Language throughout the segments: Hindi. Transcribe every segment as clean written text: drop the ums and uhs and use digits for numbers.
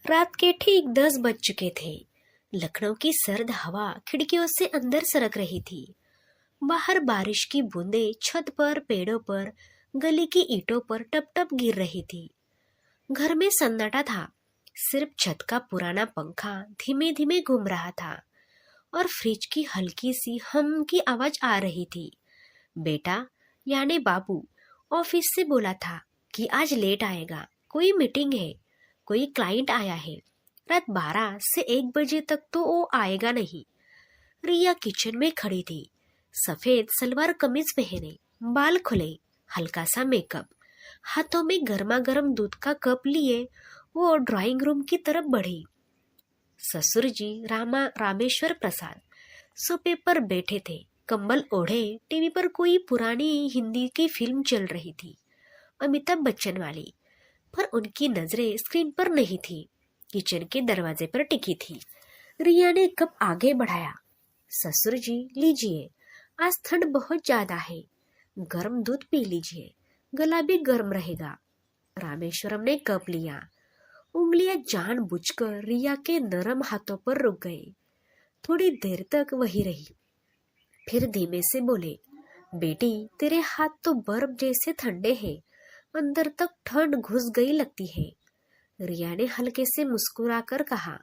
रात के ठीक 10 बज चुके थे। लखनऊ की सर्द हवा खिड़कियों से अंदर सरक रही थी। बाहर बारिश की बूंदें छत पर, पेड़ों पर, गली की ईंटों पर टप टप गिर रही थी। घर में सन्नाटा था। सिर्फ छत का पुराना पंखा धीमे धीमे घूम रहा था और फ्रिज की हल्की सी हम की आवाज आ रही थी। बेटा, यानी बाबू, ऑफिस से बोला था कि आज लेट आएगा। कोई मीटिंग है, कोई क्लाइंट आया है। रात 12 से 1 बजे तक तो वो आएगा नहीं। रिया किचन में खड़ी थी, सफेद सलवार कमीज पहने, बाल खुले, हल्का सा मेकअप, हाथों में गर्मा गर्म दूध का कप लिए वो ड्राइंग रूम की तरफ बढ़ी। ससुर जी रामेश्वर प्रसाद सोफे पर बैठे थे, कंबल ओढ़े। टीवी पर कोई पुरानी हिंदी की फिल्म चल रही थी, अमिताभ बच्चन वाली, पर उनकी नजरें स्क्रीन पर नहीं थी, किचन के दरवाजे पर टिकी थी। रिया ने कप आगे बढ़ाया। ससुर जी, लीजिए, आज ठंड बहुत ज्यादा है, गर्म दूध पी लीजिए, गला भी गर्म रहेगा। रामेश्वरम ने कप लिया। उंगलियां जानबूझकर रिया के नरम हाथों पर रुक गई। थोड़ी देर तक वही रही, फिर धीमे से बोले, बेटी, तेरे हाथ तो बर्फ जैसे ठंडे हैं, अंदर तक ठंड घुस गई लगती है। रिया ने हल्के से मुस्कुराकर कहा,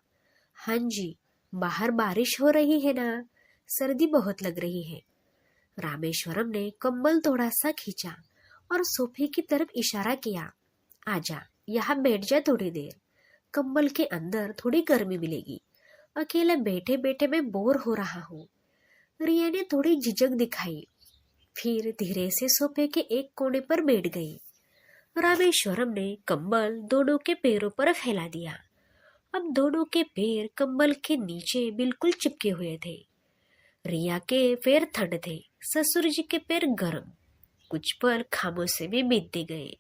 हाँ जी, बाहर बारिश हो रही है ना, सर्दी बहुत लग रही है। रामेश्वरम ने कंबल थोड़ा सा खींचा और सोफे की तरफ इशारा किया, आजा, यहाँ बैठ जा थोड़ी देर, कंबल के अंदर थोड़ी गर्मी मिलेगी, अकेले बैठे बैठे मैं बोर हो रहा हूँ। रिया ने थोड़ी झिझक दिखाई, फिर धीरे से सोफे के एक कोने पर बैठ गई। रामेश्वरम ने कंबल दोनों के पैरों पर फैला दिया। अब दोनों के पैर कंबल के नीचे बिल्कुल चिपके हुए थे। रिया के पैर ठंड थे, ससुर जी के पैर गर्म। कुछ पल खामोशी में बीतते गए।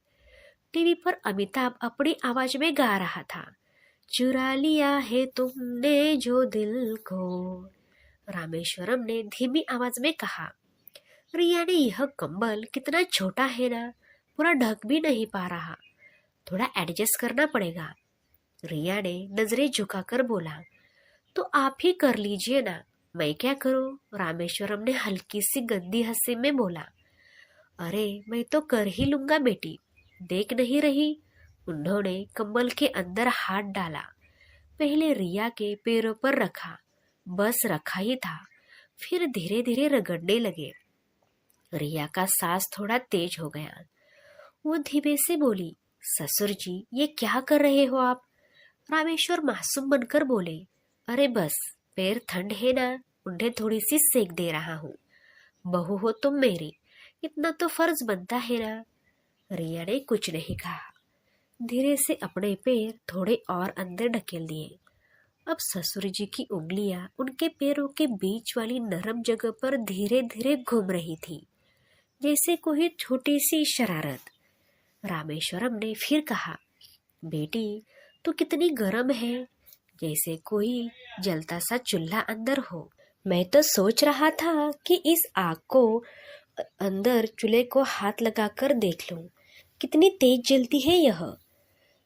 टीवी पर अमिताभ अपनी आवाज में गा रहा था, चुरा लिया है तुमने जो दिल को। रामेश्वरम ने धीमी आवाज में कहा, रिया ने, यह कंबल कितना छोटा है ना, पूरा ढक भी नहीं पा रहा, थोड़ा एडजस्ट करना पड़ेगा। रिया ने नजरें झुकाकर बोला, तो आप ही कर लीजिए ना, मैं क्या करूं? रामेश्वरम ने हल्की सी गंदी हंसी में बोला, अरे मैं तो कर ही लूंगा बेटी, देख नहीं रही? उन्होंने कंबल के अंदर हाथ डाला, पहले रिया के पैरों पर रखा, बस रखा ही था, फिर धीरे धीरे रगड़ने लगे। रिया का सांस थोड़ा तेज हो गया। वो धीमे से बोली, ससुर जी, ये क्या कर रहे हो आप? रामेश्वर मासूम बनकर बोले, अरे बस, पैर ठंड है ना, उन्हें थोड़ी सी सेक दे रहा हूँ। बहू हो तुम मेरी, इतना तो फर्ज बनता है ना। रिया ने कुछ नहीं कहा, धीरे से अपने पैर थोड़े और अंदर ढकेल दिए। अब ससुर जी की उंगलियां उनके पैरों के बीच वाली नरम जगह पर धीरे धीरे घूम रही थी, जैसे कोई छोटी सी शरारत। रामेश्वरम ने फिर कहा, बेटी, तू कितनी गर्म है, जैसे कोई जलता सा चूल्हा अंदर हो। मैं तो सोच रहा था कि इस आग को अंदर चूल्हे को हाथ लगाकर देख लूं, कितनी तेज जलती है यह।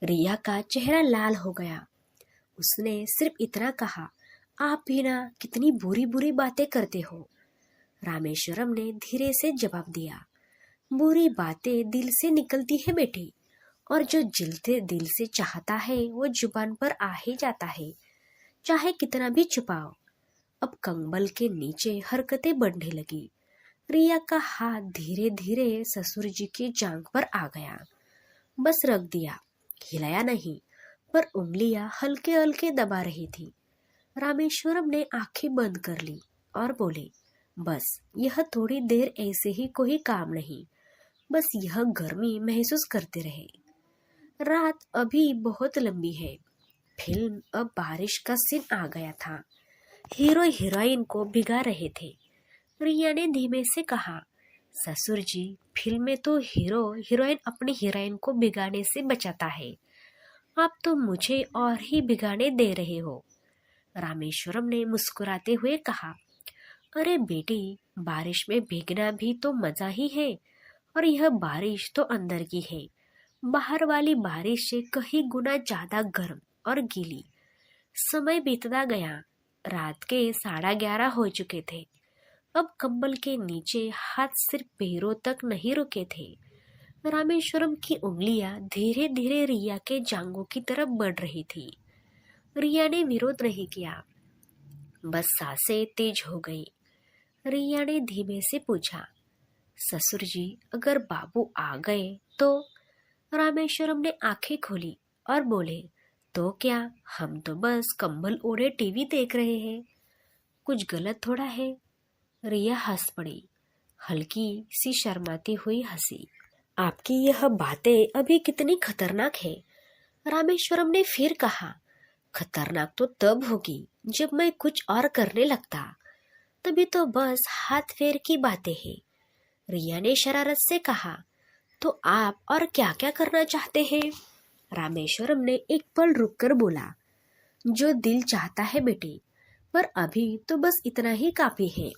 रिया का चेहरा लाल हो गया। उसने सिर्फ इतना कहा, आप भी ना कितनी बुरी बुरी बातें करते हो। रामेश्वरम ने धीरे से जवाब दिया, बुरी बातें दिल से निकलती है बेटी, और जो दिल से चाहता है वो जुबान पर आ ही जाता है, चाहे कितना भी छुपाओ। अब कंबल के नीचे हरकतें बढ़ने लगी। रिया का हाथ धीरे धीरे ससुर जी की जांघ पर आ गया, बस रख दिया, हिलाया नहीं, पर उंगलियां हल्के हल्के दबा रही थी। रामेश्वरम ने आंखें बंद कर ली और बोले, बस यह थोड़ी देर ऐसे ही, कोई काम नहीं, बस यह गर्मी महसूस करते रहे। रात अभी बहुत लंबी है। फिल्म अब बारिश का सीन आ गया था। हीरो हीरोइन को भिगा रहे थे। रिया ने धीमे से कहा, ससुर जी, फिल्म में तो हीरो हीरोइन अपनी हीरोइन को भिगाने से बचाता है, आप तो मुझे और ही भिगाने दे रहे हो। रामेश्वरम ने मुस्कुराते हुए कहा, अरे बेटी, बारिश में भीगना भी तो मजा ही है, और यह बारिश तो अंदर की है, बाहर वाली बारिश से कहीं गुना ज्यादा गर्म। और गीली। समय बीतता गया। रात के 11:30 हो चुके थे। अब कंबल के नीचे हाथ सिर्फ पैरों तक नहीं रुके थे। रामेश्वरम की उंगलियां धीरे धीरे रिया के जांघों की तरफ बढ़ रही थी। रिया ने विरोध नहीं किया, बस सांसें तेज हो गई। रिया ने धीमे से पूछा, ससुर जी, अगर बाबू आ गए तो? रामेश्वरम ने आंखें खोली और बोले, तो क्या, हम तो बस कंबल ओढ़े टीवी देख रहे हैं। कुछ गलत थोड़ा है? रिया हंस पड़ी, हल्की सी शर्माती हुई हंसी। आपकी यह बातें अभी कितनी खतरनाक है? रामेश्वरम ने फिर कहा, खतरनाक तो तब होगी जब मैं कुछ और करने लगता, तभी तो बस हाथ फेर की बातें हैं। रिया ने शरारत से कहा, तो आप और क्या क्या करना चाहते हैं? रामेश्वरम ने एक पल रुककर बोला, जो दिल चाहता है बेटी, पर अभी तो बस इतना ही काफी है।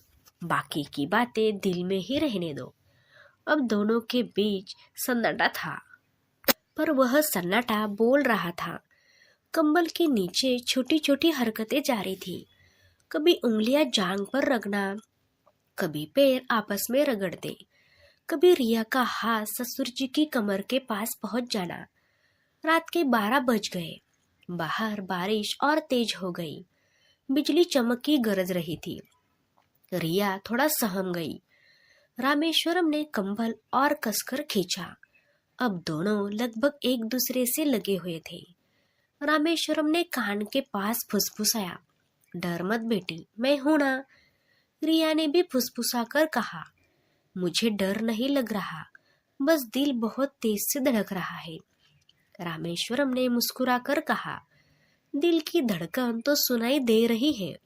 बाकी की बातें दिल में ही रहने दो। अब दोनों के बीच सन्नाटा था, पर वह सन्नाटा बोल रहा था। कंबल के नीचे छोटी छोटी हरकतें जारी थी। कभी उंगलियां जांघ पर रगड़ना, कभी पैर आपस में रगड़ते, कभी रिया का हाथ ससुर जी की कमर के पास पहुंच जाना। रात के 12 बज गए। बाहर बारिश और तेज हो गई। बिजली चमक की गरज रही थी। रिया थोड़ा सहम गई। रामेश्वरम ने कंबल और कसकर खींचा। अब दोनों लगभग एक दूसरे से लगे हुए थे। रामेश्वरम ने कान के पास फुसफुसाया, डर मत बेटी, मैं हूं ना। रिया ने भी फुसफुसाकर कहा, मुझे डर नहीं लग रहा, बस दिल बहुत तेज से धड़क रहा है। रामेश्वरम ने मुस्कुराकर कहा, दिल की धड़कन तो सुनाई दे रही है,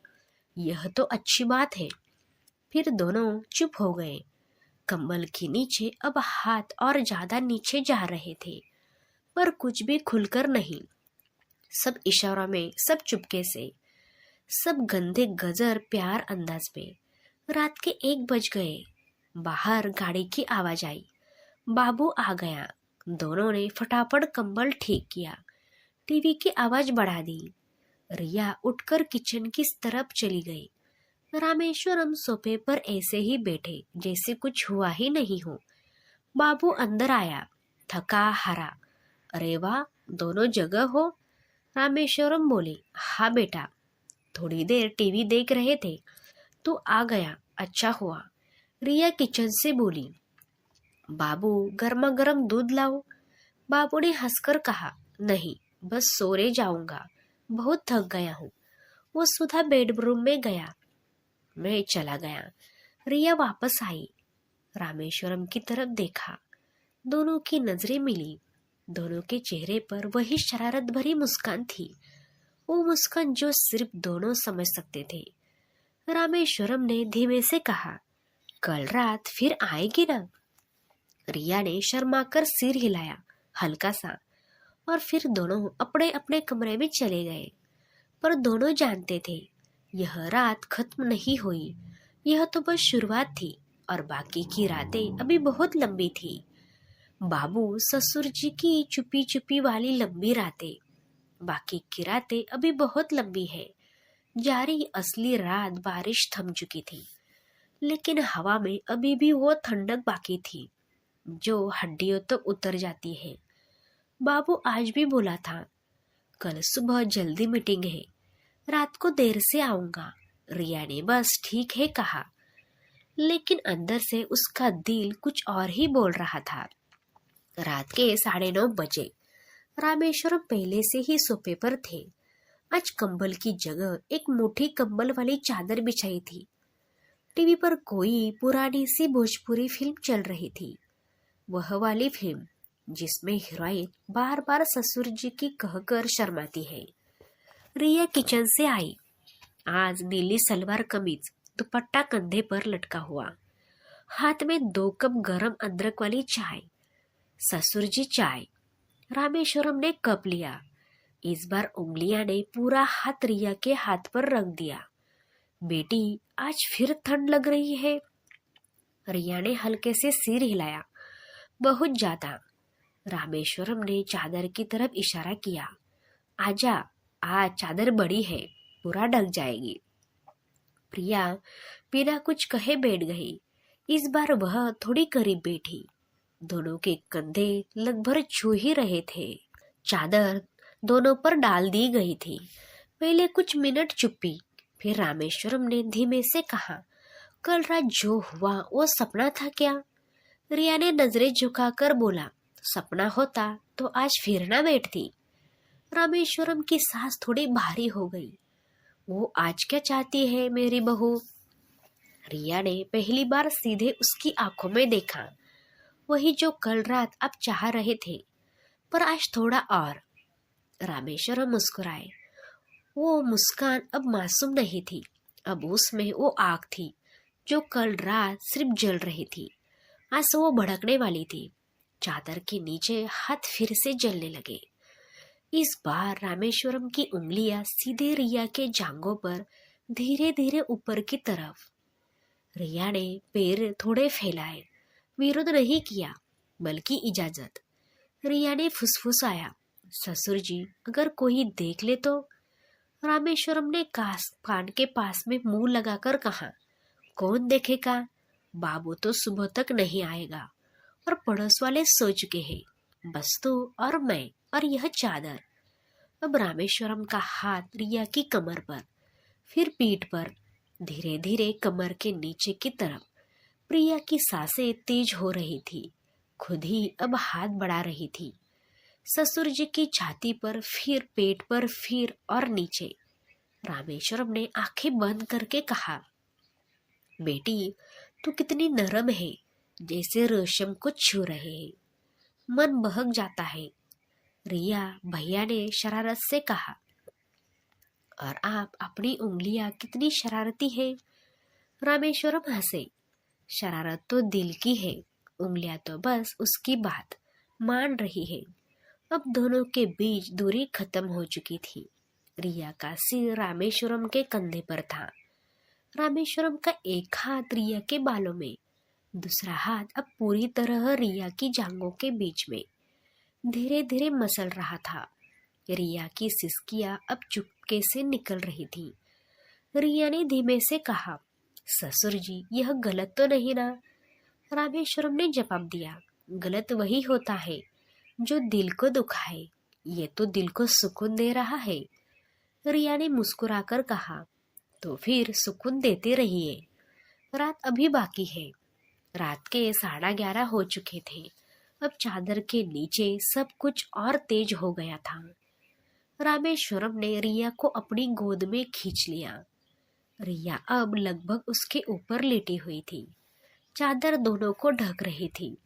यह तो अच्छी बात है। फिर दोनों चुप हो गए। कंबल के नीचे अब हाथ और ज्यादा नीचे जा रहे थे, पर कुछ भी खुलकर नहीं। सब इशारों में, सब चुपके से, सब गंदे गजर प्यार अंदाज में। रात के 1 बज गए। बाहर गाड़ी की आवाज आई। बाबू आ गया। दोनों ने फटाफट कंबल ठीक किया, टीवी की आवाज बढ़ा दी। रिया उठकर किचन की तरफ चली गई। रामेश्वरम सोफे पर ऐसे ही बैठे जैसे कुछ हुआ ही नहीं हो। बाबू अंदर आया, थका हारा। अरे वाह, दोनों जगह हो? रामेश्वरम बोले, हाँ बेटा, थोड़ी देर टीवी देख रहे थे, तू आ गया, अच्छा हुआ। रिया किचन से बोली, बाबू गर्मा गर्म दूध लाओ। बाबू ने हंसकर कहा, नहीं, बस सोने जाऊंगा, बहुत थक गया हूँ। वो सुधा बेडरूम में गया, मैं चला गया। रिया वापस आई, रामेश्वरम की तरफ देखा। दोनों की नजरें मिली। दोनों के चेहरे पर वही शरारत भरी मुस्कान थी, वो मुस्कान जो सिर्फ दोनों समझ सकते थे। रामेश्वरम ने धीमे से कहा, कल रात फिर आएगी ना? रिया ने शर्माकर सिर हिलाया हल्का सा, और फिर दोनों अपने अपने कमरे में चले गए। पर दोनों जानते थे, यह रात खत्म नहीं हुई, यह तो बस शुरुआत थी, और बाकी की रातें अभी बहुत लंबी थी। बाबू ससुर जी की चुपी चुपी वाली लंबी रातें, बाकी की रातें अभी बहुत लंबी है। जारी असली रात बारिश थम चुकी थी, लेकिन हवा में अभी भी वो ठंडक बाकी थी जो हड्डियों तक उतर जाती है। बाबू आज भी बोला था, कल सुबह जल्दी मीटिंग है, रात को देर से आऊंगा। रिया ने बस ठीक है कहा, लेकिन अंदर से उसका दिल कुछ और ही बोल रहा था। रात के 9:30 बजे। रामेश्वरम पहले से ही सोफे पर थे। आज कंबल की जगह एक मोटी कंबल वाली चादर बिछाई थी। टीवी पर कोई पुरानी सी भोजपुरी फिल्म चल रही थी, वह वाली फिल्म जिसमें हीरोइन बार बार ससुर जी की कहकर शर्माती है। रिया किचन से आई। आज नीली सलवार कमीज, दुपट्टा कंधे पर लटका हुआ, हाथ में 2 कप गरम अदरक वाली चाय। ससुर जी चाय। रामेश्वरम ने कप लिया। इस बार उंगलियां ने पूरा हाथ रिया के हाथ पर रख दिया। बेटी, आज फिर ठंड लग रही है। रिया ने हल्के से सिर हिलाया, बहुत ज्यादा। रामेश्वरम ने चादर की तरफ इशारा किया, आजा, आज चादर बड़ी है, पूरा ढक जाएगी। प्रिया बिना कुछ कहे बैठ गई। इस बार वह थोड़ी करीब बैठी। दोनों के कंधे लगभग छू ही रहे थे। चादर दोनों पर डाल दी गई थी। पहले कुछ मिनट चुप्पी, फिर रामेश्वरम ने धीमे से कहा, कल रात जो हुआ वो सपना था क्या? रिया ने नजरें झुकाकर बोला, सपना होता तो आज फिर ना बैठती। रामेश्वरम की सांस थोड़ी भारी हो गई। वो आज क्या चाहती है मेरी बहू? रिया ने पहली बार सीधे उसकी आंखों में देखा, वही जो कल रात आप चाह रहे थे, पर आज थोड़ा और। रामेश्वरम मुस्कुराए। वो मुस्कान अब मासूम नहीं थी, अब उसमें वो आग थी जो कल रात सिर्फ जल रही थी। आज वो भड़कने वाली थी। चादर के नीचे हाथ फिर से जलने लगे। इस बार रामेश्वरम की उंगलियां सीधे रिया के जांघों पर धीरे धीरे ऊपर की तरफ। रिया ने पैर थोड़े फैलाए, विरोध नहीं किया बल्कि इजाजत। रिया ने फुसफुसाया, ससुर जी अगर कोई देख ले तो? रामेश्वरम ने कान के पास में मुंह लगाकर कहा, कौन देखेगा? बाबू तो सुबह तक नहीं आएगा और पड़ोस वाले सो चुके हैं, बस तू और मैं और यह चादर। अब रामेश्वरम का हाथ रिया की कमर पर, फिर पीठ पर, धीरे धीरे कमर के नीचे की तरफ। प्रिया की सांसें तेज हो रही थी, खुद ही अब हाथ बढ़ा रही थी। ससुर जी की छाती पर, फिर पेट पर, फिर और नीचे। रामेश्वरम ने आंखें बंद करके कहा, बेटी तू कितनी नरम है, जैसे रेशम को छू रहे हैं। मन बहक जाता है। रिया भैया ने शरारत से कहा, और आप अपनी उंगलियां कितनी शरारती है। रामेश्वरम हंसे। शरारत तो दिल की है, उंगलियां तो बस उसकी बात मान रही है। अब दोनों के बीच दूरी खत्म हो चुकी थी। रिया का सिर रामेश्वरम के कंधे पर था। रामेश्वरम का एक हाथ रिया के बालों में, दूसरा हाथ अब पूरी तरह रिया की जांघों के बीच में धीरे धीरे मसल रहा था। रिया की सिसकियां अब चुपके से निकल रही थी। रिया ने धीमे से कहा, ससुर जी यह गलत तो नहीं ना? रामेश्वरम ने जवाब दिया, गलत वही होता है जो दिल को दुखाए, ये तो दिल को सुकून दे रहा है। रिया ने मुस्कुराकर कहा, तो फिर सुकून देते रहिए, रात अभी बाकी है। रात के 11:30 हो चुके थे। अब चादर के नीचे सब कुछ और तेज हो गया था। रामेश्वरम ने रिया को अपनी गोद में खींच लिया। रिया अब लगभग उसके ऊपर लेटी हुई थी। चादर दोनों को ढक रही थी।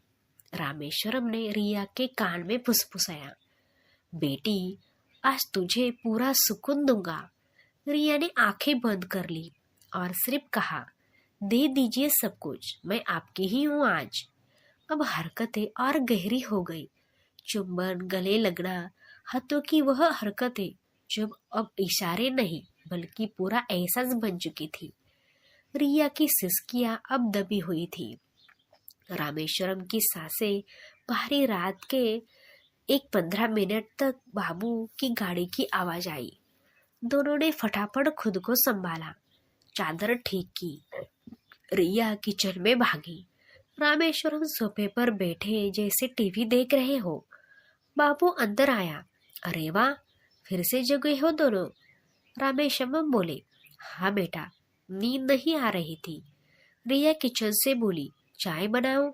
रामेश्वरम ने रिया के कान में फुसफुसाया, बेटी आज तुझे पूरा सुकून दूंगा। रिया ने आंखें बंद कर ली और सिर्फ कहा, दे दीजिए सब कुछ, मैं आपकी ही हूँ आज। अब हरकतें और गहरी हो गई। चुंबन, गले लगना, हाथों की वह हरकतें जब अब इशारे नहीं बल्कि पूरा एहसास बन चुकी थी। रिया की सिसकियां अब दबी हुई थी। रामेश्वरम की सांसें बाहरी। रात के 15 मिनट तक बाबू की गाड़ी की आवाज आई। दोनों ने फटाफट खुद को संभाला, चादर ठीक की। रिया किचन में भागी। रामेश्वरम सोफे पर बैठे जैसे टीवी देख रहे हो। बाबू अंदर आया। अरे वाह, फिर से जगे हो दोनों। रामेश्वरम बोले, हाँ बेटा, नींद नहीं आ रही थी। रिया किचन से बोली, चाय बनाऊं?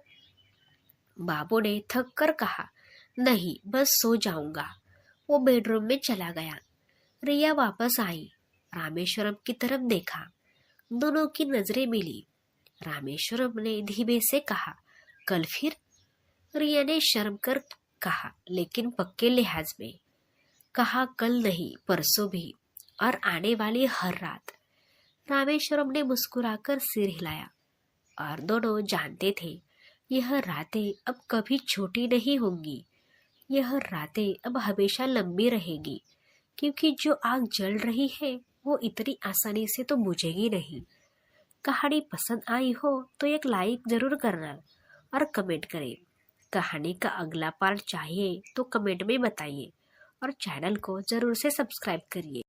बाबू ने थक कर कहा, नहीं बस सो जाऊंगा। वो बेडरूम में चला गया। रिया वापस आई, रामेश्वरम की तरफ देखा। दोनों की नजरें मिली। रामेश्वरम ने धीमे से कहा, कल फिर? रिया ने शर्म कर कहा, लेकिन पक्के लिहाज में। कहा, कल नहीं परसों भी, और आने वाली हर रात। रामेश्वरम ने मुस्कुराकर सिर हिलाया। और दोनों जानते थे यह रातें अब कभी छोटी नहीं होंगी। यह रातें अब हमेशा लंबी रहेगी, क्योंकि जो आग जल रही है वो इतनी आसानी से तो बुझेगी नहीं। कहानी पसंद आई हो तो एक लाइक जरूर करना और कमेंट करें। कहानी का अगला पार्ट चाहिए तो कमेंट में बताइए। और चैनल को ज़रूर से सब्सक्राइब करिए।